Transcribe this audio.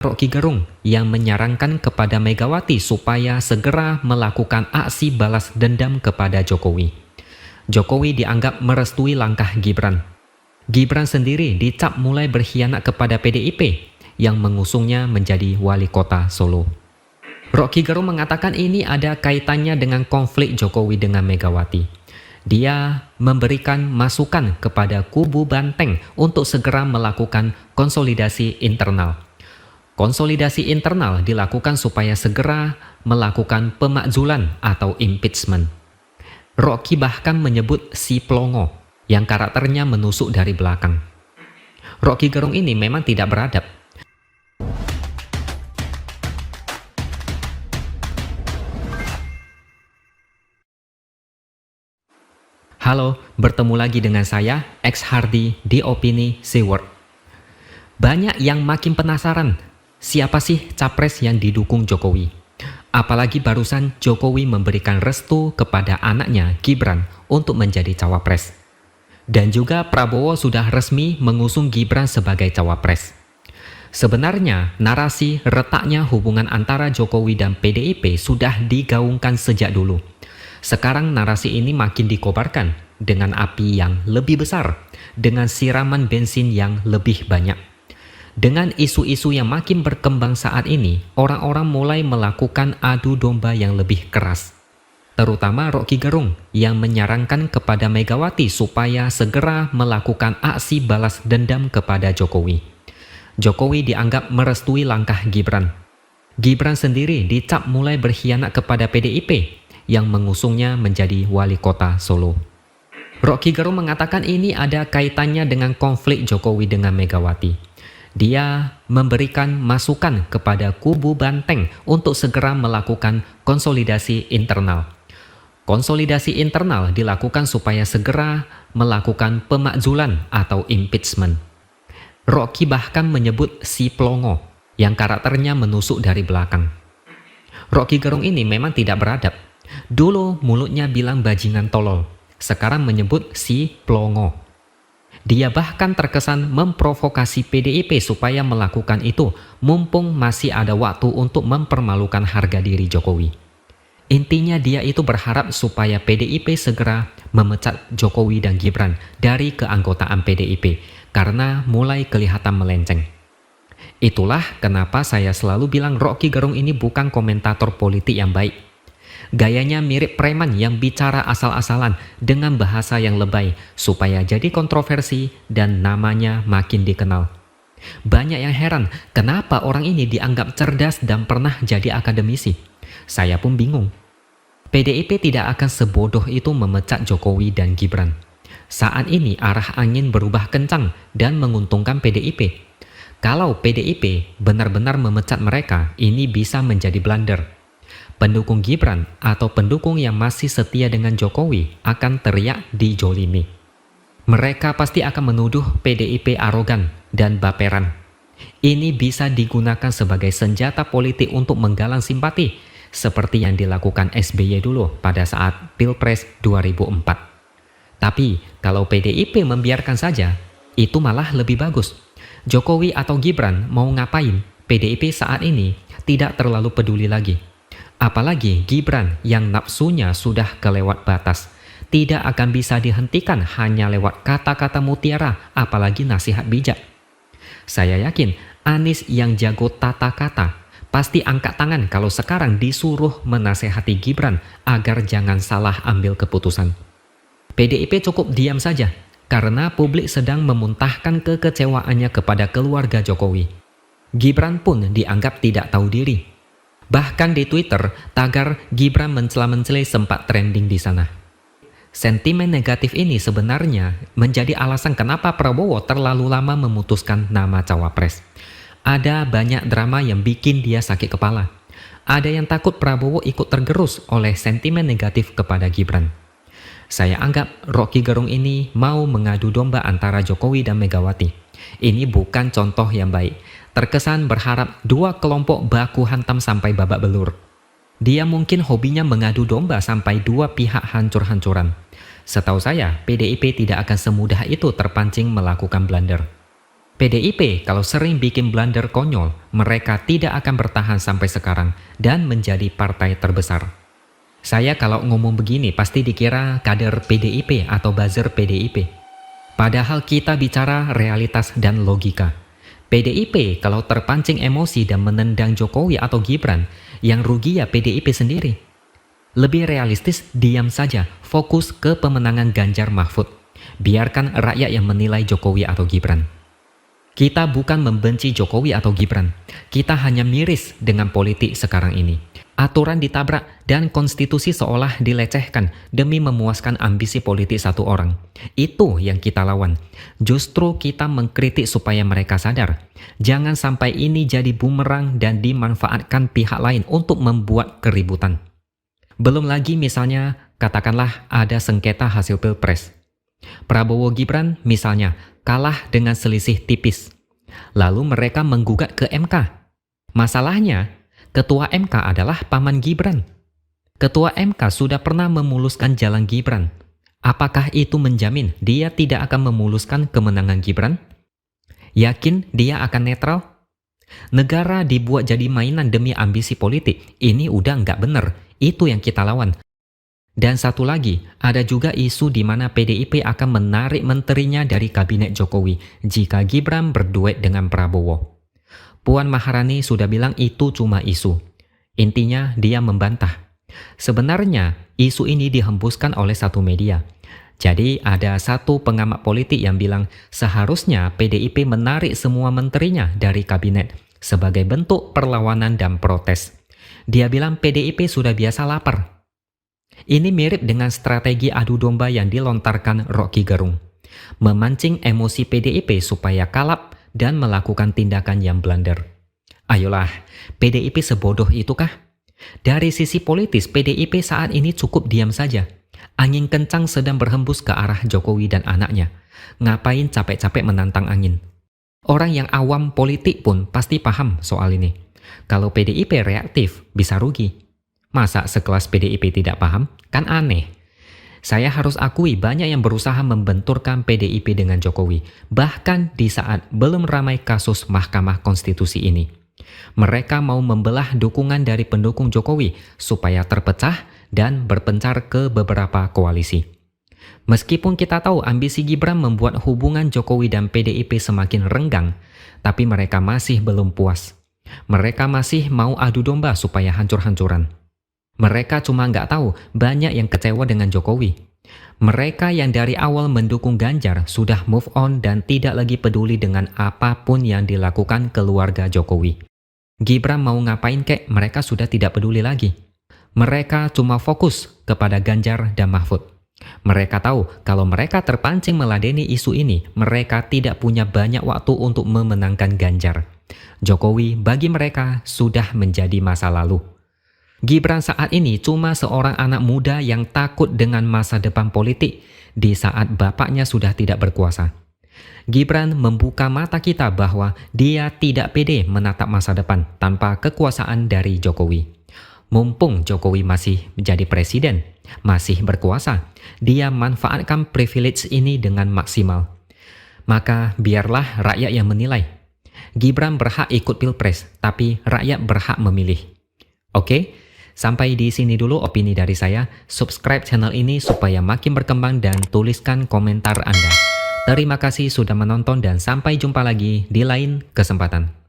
Rocky Gerung yang menyarankan kepada Megawati supaya segera melakukan aksi balas dendam kepada Jokowi. Jokowi dianggap merestui langkah Gibran. Gibran sendiri dicap mulai berkhianat kepada PDIP yang mengusungnya menjadi wali kota Solo. Rocky Gerung mengatakan ini ada kaitannya dengan konflik Jokowi dengan Megawati. Dia memberikan masukan kepada kubu Banteng untuk segera melakukan konsolidasi internal. Konsolidasi internal dilakukan supaya segera melakukan pemakzulan atau impeachment. Rocky bahkan menyebut si Plongo yang karakternya menusuk dari belakang. Rocky Gerung ini memang tidak beradab. Halo, bertemu lagi dengan saya, X Hardy di Opini Seaword. Banyak yang makin penasaran, siapa sih capres yang didukung Jokowi? Apalagi barusan Jokowi memberikan restu kepada anaknya Gibran untuk menjadi cawapres. Dan juga Prabowo sudah resmi mengusung Gibran sebagai cawapres. Sebenarnya narasi retaknya hubungan antara Jokowi dan PDIP sudah digaungkan sejak dulu. Sekarang narasi ini makin dikobarkan dengan api yang lebih besar, dengan siraman bensin yang lebih banyak. Dengan isu-isu yang makin berkembang saat ini, orang-orang mulai melakukan adu domba yang lebih keras. Terutama Rocky Gerung yang menyarankan kepada Megawati supaya segera melakukan aksi balas dendam kepada Jokowi. Jokowi dianggap merestui langkah Gibran. Gibran sendiri dicap mulai berkhianat kepada PDIP yang mengusungnya menjadi wali kota Solo. Rocky Gerung mengatakan ini ada kaitannya dengan konflik Jokowi dengan Megawati. Dia memberikan masukan kepada kubu Banteng untuk segera melakukan konsolidasi internal. Konsolidasi internal dilakukan supaya segera melakukan pemakzulan atau impeachment. Rocky bahkan menyebut si Plongo yang karakternya menusuk dari belakang. Rocky Gerung ini memang tidak beradab. Dulu mulutnya bilang bajingan tolol, sekarang menyebut si Plongo. Dia bahkan terkesan memprovokasi PDIP supaya melakukan itu, mumpung masih ada waktu untuk mempermalukan harga diri Jokowi. Intinya dia itu berharap supaya PDIP segera memecat Jokowi dan Gibran dari keanggotaan PDIP, karena mulai kelihatan melenceng. Itulah kenapa saya selalu bilang Rocky Gerung ini bukan komentator politik yang baik. Gayanya mirip preman yang bicara asal-asalan dengan bahasa yang lebay supaya jadi kontroversi dan namanya makin dikenal. Banyak yang heran kenapa orang ini dianggap cerdas dan pernah jadi akademisi. Saya pun bingung. PDIP tidak akan sebodoh itu memecat Jokowi dan Gibran. Saat ini arah angin berubah kencang dan menguntungkan PDIP. Kalau PDIP benar-benar memecat mereka, ini bisa menjadi blunder. Pendukung Gibran atau pendukung yang masih setia dengan Jokowi akan teriak dijolimi. Mereka pasti akan menuduh PDIP arogan dan baperan. Ini bisa digunakan sebagai senjata politik untuk menggalang simpati, seperti yang dilakukan SBY dulu pada saat Pilpres 2004. Tapi kalau PDIP membiarkan saja, itu malah lebih bagus. Jokowi atau Gibran mau ngapain, PDIP saat ini tidak terlalu peduli lagi. Apalagi Gibran yang nafsunya sudah kelewat batas, tidak akan bisa dihentikan hanya lewat kata-kata mutiara, apalagi nasihat bijak. Saya yakin Anies yang jago tata kata pasti angkat tangan kalau sekarang disuruh menasehati Gibran agar jangan salah ambil keputusan. PDIP cukup diam saja karena publik sedang memuntahkan kekecewaannya kepada keluarga Jokowi. Gibran pun dianggap tidak tahu diri. Bahkan di Twitter, tagar Gibran mencela-mencela sempat trending di sana. Sentimen negatif ini sebenarnya menjadi alasan kenapa Prabowo terlalu lama memutuskan nama cawapres. Ada banyak drama yang bikin dia sakit kepala. Ada yang takut Prabowo ikut tergerus oleh sentimen negatif kepada Gibran. Saya anggap Rocky Gerung ini mau mengadu domba antara Jokowi dan Megawati. Ini bukan contoh yang baik. Terkesan berharap dua kelompok baku hantam sampai babak belur. Dia mungkin hobinya mengadu domba sampai dua pihak hancur-hancuran. Setahu saya, PDIP tidak akan semudah itu terpancing melakukan blunder. PDIP kalau sering bikin blunder konyol, mereka tidak akan bertahan sampai sekarang dan menjadi partai terbesar. Saya kalau ngomong begini pasti dikira kader PDIP atau buzzer PDIP. Padahal kita bicara realitas dan logika. PDIP kalau terpancing emosi dan menendang Jokowi atau Gibran, yang rugi ya PDIP sendiri. Lebih realistis, diam saja, fokus ke pemenangan Ganjar Mahfud. Biarkan rakyat yang menilai Jokowi atau Gibran. Kita bukan membenci Jokowi atau Gibran. Kita hanya miris dengan politik sekarang ini. Aturan ditabrak dan konstitusi seolah dilecehkan demi memuaskan ambisi politik satu orang. Itu yang kita lawan. Justru kita mengkritik supaya mereka sadar. Jangan sampai ini jadi bumerang dan dimanfaatkan pihak lain untuk membuat keributan. Belum lagi misalnya, katakanlah ada sengketa hasil Pilpres. Prabowo Gibran misalnya kalah dengan selisih tipis. Lalu mereka menggugat ke MK. Masalahnya, Ketua MK adalah paman Gibran. Ketua MK sudah pernah memuluskan jalan Gibran. Apakah itu menjamin dia tidak akan memuluskan kemenangan Gibran? Yakin dia akan netral? Negara dibuat jadi mainan demi ambisi politik. Ini udah nggak bener. Itu yang kita lawan. Dan satu lagi, ada juga isu di mana PDIP akan menarik menterinya dari kabinet Jokowi jika Gibran berduet dengan Prabowo. Puan Maharani sudah bilang itu cuma isu. Intinya dia membantah. Sebenarnya isu ini dihembuskan oleh satu media. Jadi ada satu pengamat politik yang bilang seharusnya PDIP menarik semua menterinya dari kabinet sebagai bentuk perlawanan dan protes. Dia bilang PDIP sudah biasa lapar. Ini mirip dengan strategi adu domba yang dilontarkan Rocky Gerung. Memancing emosi PDIP supaya kalap dan melakukan tindakan yang blunder. Ayolah, PDIP sebodoh itukah? Dari sisi politis, PDIP saat ini cukup diam saja. Angin kencang sedang berhembus ke arah Jokowi dan anaknya. Ngapain capek-capek menantang angin? Orang yang awam politik pun pasti paham soal ini. Kalau PDIP reaktif, bisa rugi. Masa sekelas PDIP tidak paham? Kan aneh. Saya harus akui banyak yang berusaha membenturkan PDIP dengan Jokowi, bahkan di saat belum ramai kasus Mahkamah Konstitusi ini. Mereka mau membelah dukungan dari pendukung Jokowi supaya terpecah dan berpencar ke beberapa koalisi. Meskipun kita tahu ambisi Gibran membuat hubungan Jokowi dan PDIP semakin renggang, tapi mereka masih belum puas. Mereka masih mau adu domba supaya hancur-hancuran. Mereka cuma nggak tahu banyak yang kecewa dengan Jokowi. Mereka yang dari awal mendukung Ganjar sudah move on dan tidak lagi peduli dengan apapun yang dilakukan keluarga Jokowi. Gibran mau ngapain kek, mereka sudah tidak peduli lagi. Mereka cuma fokus kepada Ganjar dan Mahfud. Mereka tahu kalau mereka terpancing meladeni isu ini, mereka tidak punya banyak waktu untuk memenangkan Ganjar. Jokowi bagi mereka sudah menjadi masa lalu. Gibran saat ini cuma seorang anak muda yang takut dengan masa depan politik di saat bapaknya sudah tidak berkuasa. Gibran membuka mata kita bahwa dia tidak pede menatap masa depan tanpa kekuasaan dari Jokowi. Mumpung Jokowi masih menjadi presiden, masih berkuasa, dia manfaatkan privilege ini dengan maksimal. Maka biarlah rakyat yang menilai. Gibran berhak ikut pilpres, tapi rakyat berhak memilih. Oke, sampai di sini dulu opini dari saya. Subscribe channel ini supaya makin berkembang dan tuliskan komentar Anda. Terima kasih sudah menonton dan sampai jumpa lagi di lain kesempatan.